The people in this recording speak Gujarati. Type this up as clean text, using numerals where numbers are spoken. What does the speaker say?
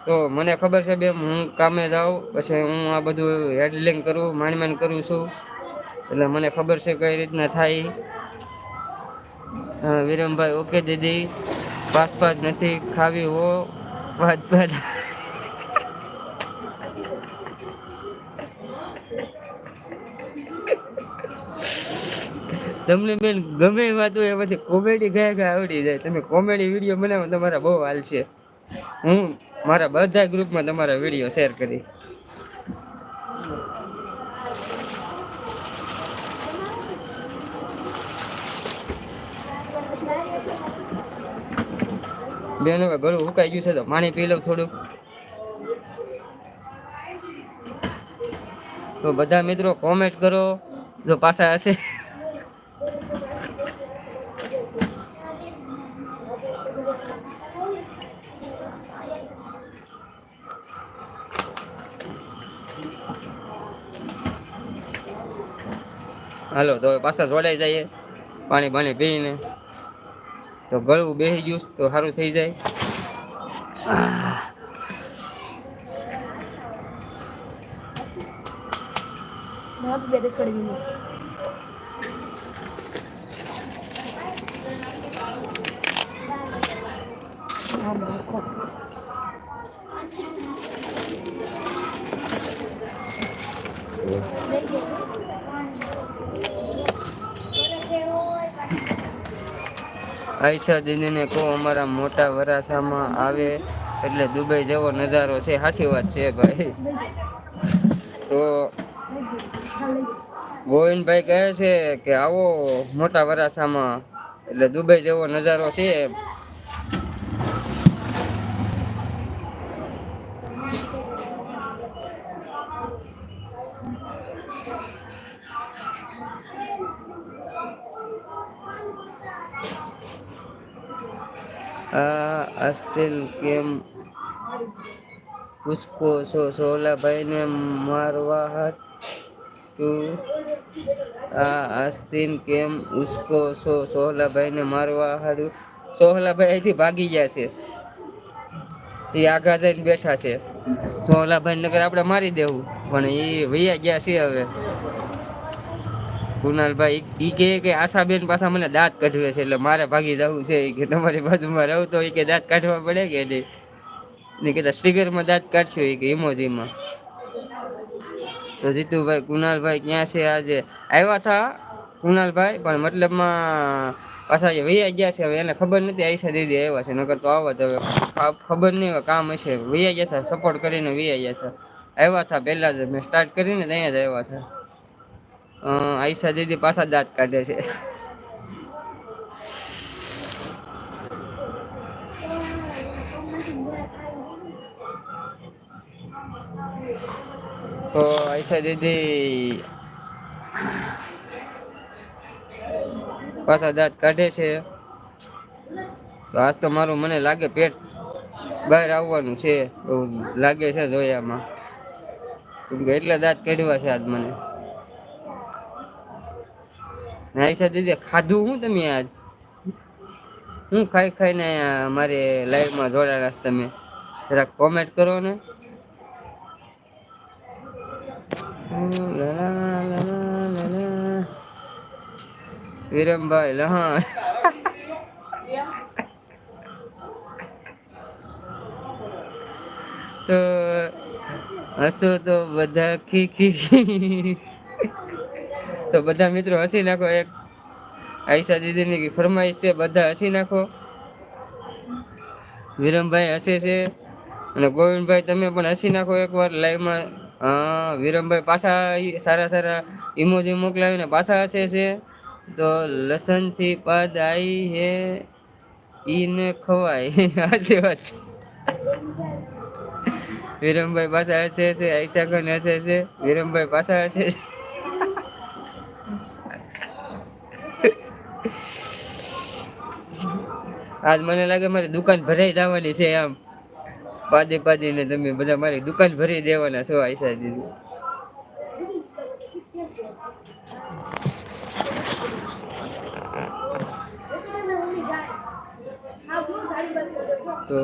તો મને ખબર છે બે હું કામે જાઉં પછી હું આ બધું હેડલિંગ કરું માંડ કરું છું એટલે મને ખબર છે કઈ રીતના થાય. હા વિરમભાઈ ઓકે દીદી પાસપાસ નથી ખાવી હો વાત વાત તમને બેન ગમે એ વાત હોય એમાંથી કોમેડી ગયા આવડી જાય તમે કોમેડી વિડીયો બનાવો તમારા બહુ હાલ છે. હું મારા બધા ગ્રુપમાં તમારા વિડીયો શેર કરી. બેન હવે ગળું સુકાઈ ગયું છે તો પાણી પી લઉં થોડું. તો બધા મિત્રો કોમેન્ટ કરો જો પાછા હશે. હાલો તો પાછા જોડાઈ જઈએ પાણી પાણી પીને તો ગળું બેસી ગયું તો સારું થઈ જાય. આયશા દીદીને કહો અમારા મોટા વરાસામાં આવે એટલે દુબઈ જેવો નજારો છે. સાચી વાત છે ભાઈ. તો ગોવિંદભાઈ કહે છે કે આવો મોટા વરાસામાં એટલે દુબઈ જેવો નજારો છે. આસ્તિલ કેમ ઉસકો સોલાભાઈ ને મારવા હાથ તું આસ્તીન કેમ ઉસકો સોહલાભાઈ ને મારવા હાડું સોહલાભાઈ અહીંથી ભાગી ગયા છે. એ આઘા જઈને બેઠા છે. સોહલાભાઈ નગર આપણે મારી દેવું પણ એ વૈયા ગયા છે. હવે કુનાલભાઈ ઈ કે આશાબેન પાછા મને દાંત કાઢવે છે એટલે મારે ભાગી જવું છે કે તમારી બાજુમાં રહું તો એ કે દાંત કાઢવા પડે કે નહીં કહેતા સ્ટીકરમાં દાંત કાઢશું એ કે ઇમોજીમાં. તો જીતુભાઈ કુનાલભાઈ ક્યાં છે આજે આવ્યા હતા કુનાલભાઈ પણ મતલબમાં પાછા વૈયા ગયા છે. હવે એને ખબર નથી આયશા દીદી આવ્યા છે નકર તો આવત હવે ખબર નહીં હવે કામ હશે વૈયા ગયા હતા સપોર્ટ કરીને વૈયા ગયા હતા. આવ્યા હતા પહેલા જ મેં સ્ટાર્ટ કરીને ત્યાં જ આવ્યા હતા. આયશા દીદી પાછા દાંત કાઢે છે. તો આયશા દીદી પાછા દાંત કાઢે છે. તો આજ તો મારું મને લાગે પેટ બહાર આવવાનું છે એવું લાગે છે જોયામાં કેમ કે એટલા દાંત કાઢવા છે આજ મને. આયશા દીદી ખાધું હું તમે આજ હું ખાઈ ખાઈને મારી લાઈવમાં જોડાયા છો તમે જરાક કોમેન્ટ કરો ને. વિરમભાઈ લહણ તો હસો તો બધા ખીખી તો બધા મિત્રો હસી નાખો. એક આયશા દીદીની ફરમાઈશ છે બધા હસી નાખો. વિરમભાઈ હસે છે અને ગોવિંદભાઈ તમે પણ હસી નાખો એકવાર લાઈવમાં. વિરમભાઈ પાછા સારા સારા ઇમોજી મોકલાવીને પાછા હસે છે. તો લસણ થી પદ આઈ હે ઈને ખવાય સાચી વાત છે. વિરમભાઈ પાછા હસે છે. આયશા ખાન હસે છે. વિરમભાઈ પાછા હસે છે. આજ મને લાગે મારી દુકાન ભરાઈ જવાની છે આમ પાદી પાદી ને તમે બધા મારી દુકાન ભરી દેવાના છો આયશા દીદી. તો